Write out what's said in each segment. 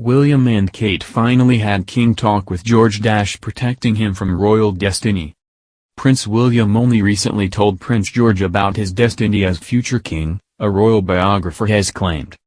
William and Kate finally had King talk with George protecting him from royal destiny. Prince William only recently told Prince George about his destiny as future king, a royal biographer has claimed.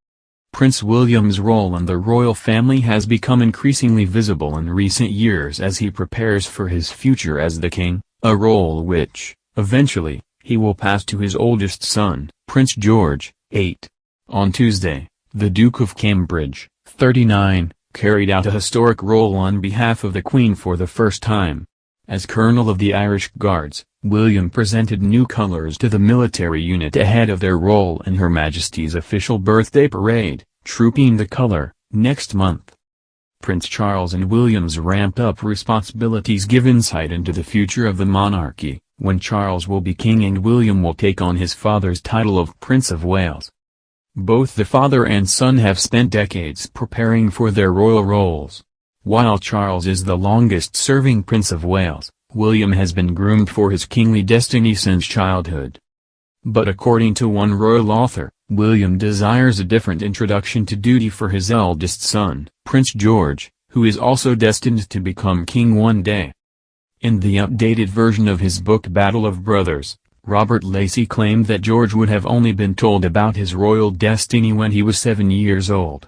Prince William's role in the royal family has become increasingly visible in recent years as he prepares for his future as the king, a role which, eventually, he will pass to his oldest son, Prince George, 8. On Tuesday, the Duke of Cambridge, 39, carried out a historic role on behalf of the Queen for the first time. As Colonel of the Irish Guards, William presented new colours to the military unit ahead of their role in Her Majesty's official birthday parade, Trooping the Colour, next month. Prince Charles and William's ramped-up responsibilities give insight into the future of the monarchy, when Charles will be king and William will take on his father's title of Prince of Wales. Both the father and son have spent decades preparing for their royal roles. While Charles is the longest-serving Prince of Wales, William has been groomed for his kingly destiny since childhood. But according to one royal author, William desires a different introduction to duty for his eldest son, Prince George, who is also destined to become king one day. In the updated version of his book Battle of Brothers, Robert Lacey claimed that George would have only been told about his royal destiny when he was 7 years old.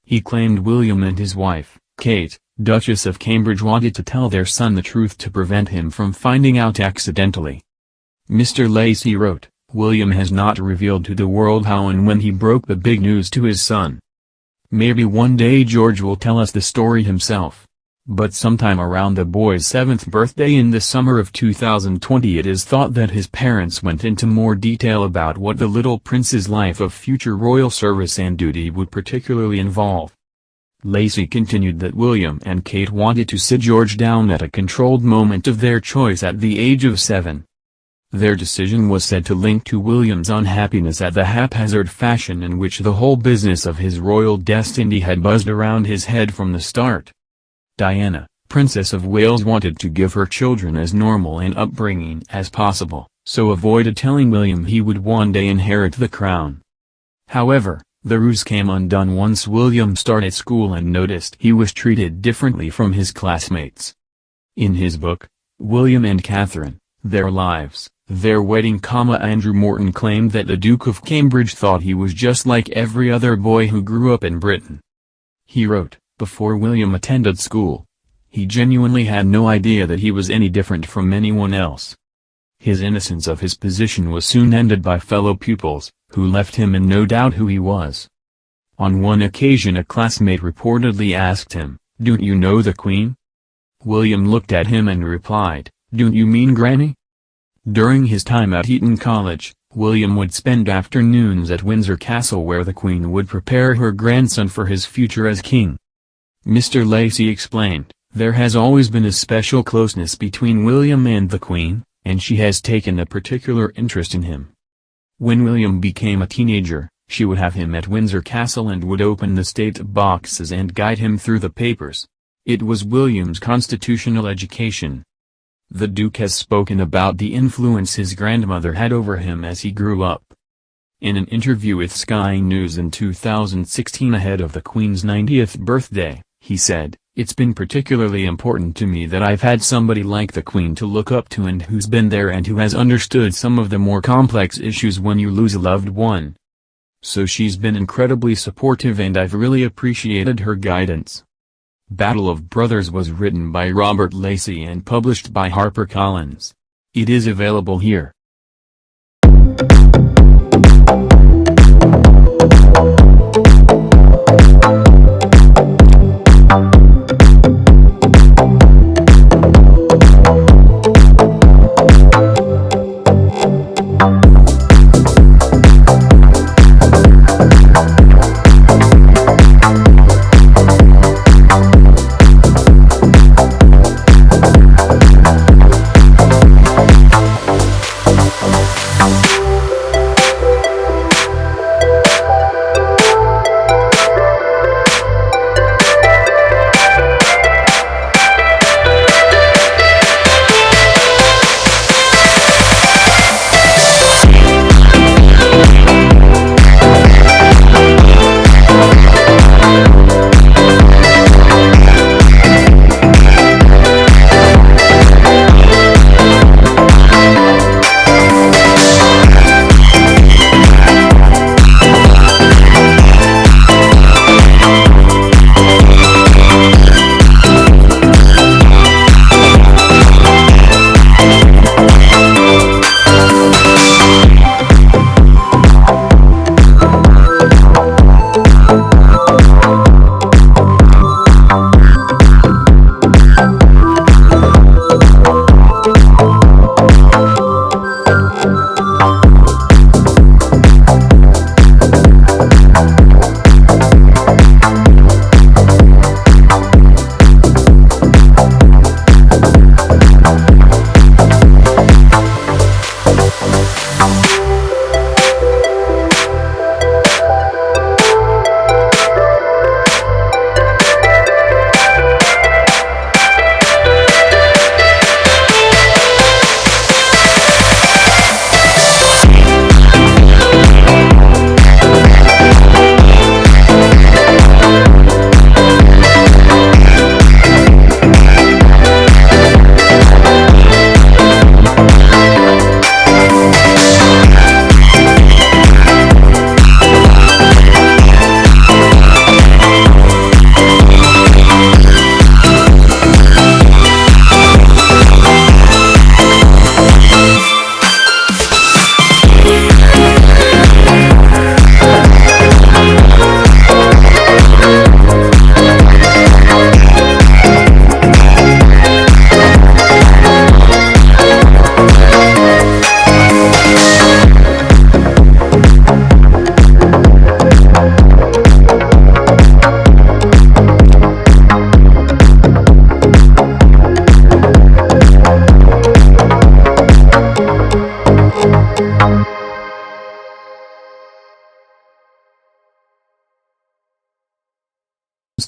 He claimed William and his wife, Kate, Duchess of Cambridge, wanted to tell their son the truth to prevent him from finding out accidentally. Mr. Lacey wrote, "William has not revealed to the world how and when he broke the big news to his son. Maybe one day George will tell us the story himself. But sometime around the boy's 7th birthday in the summer of 2020 it is thought that his parents went into more detail about what the little prince's life of future royal service and duty would particularly involve." Lacey continued that William and Kate wanted to sit George down at a controlled moment of their choice at the age of 7. Their decision was said to link to William's unhappiness at the haphazard fashion in which the whole business of his royal destiny had buzzed around his head from the start. Diana, Princess of Wales, wanted to give her children as normal an upbringing as possible, so avoided telling William he would one day inherit the crown. However, the ruse came undone once William started school and noticed he was treated differently from his classmates. In his book, William and Catherine, Their Lives, Their Wedding, Andrew Morton claimed that the Duke of Cambridge thought he was just like every other boy who grew up in Britain. He wrote, "Before William attended school, he genuinely had no idea that he was any different from anyone else." His innocence of his position was soon ended by fellow pupils, who left him in no doubt who he was. On one occasion a classmate reportedly asked him, "Don't you know the Queen?" William looked at him and replied, "Don't you mean Granny?" During his time at Eton College, William would spend afternoons at Windsor Castle where the Queen would prepare her grandson for his future as king. Mr. Lacey explained, "There has always been a special closeness between William and the Queen, and she has taken a particular interest in him. When William became a teenager, she would have him at Windsor Castle and would open the state boxes and guide him through the papers. It was William's constitutional education." The Duke has spoken about the influence his grandmother had over him as he grew up. In an interview with Sky News in 2016 ahead of the Queen's 90th birthday, he said, "It's been particularly important to me that I've had somebody like the Queen to look up to and who's been there and who has understood some of the more complex issues when you lose a loved one. So she's been incredibly supportive and I've really appreciated her guidance." Battle of Brothers was written by Robert Lacey and published by HarperCollins. It is available here.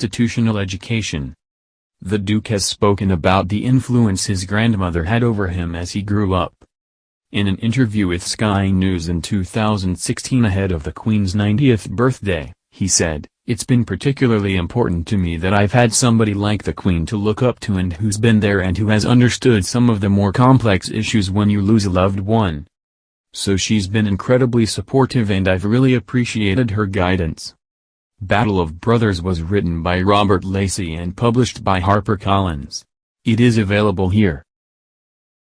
institutional education. The Duke has spoken about the influence his grandmother had over him as he grew up. In an interview with Sky News in 2016 ahead of the Queen's 90th birthday, he said, "It's been particularly important to me that I've had somebody like the Queen to look up to and who's been there and who has understood some of the more complex issues when you lose a loved one. So she's been incredibly supportive and I've really appreciated her guidance." Battle of Brothers was written by Robert Lacey and published by HarperCollins. It is available here.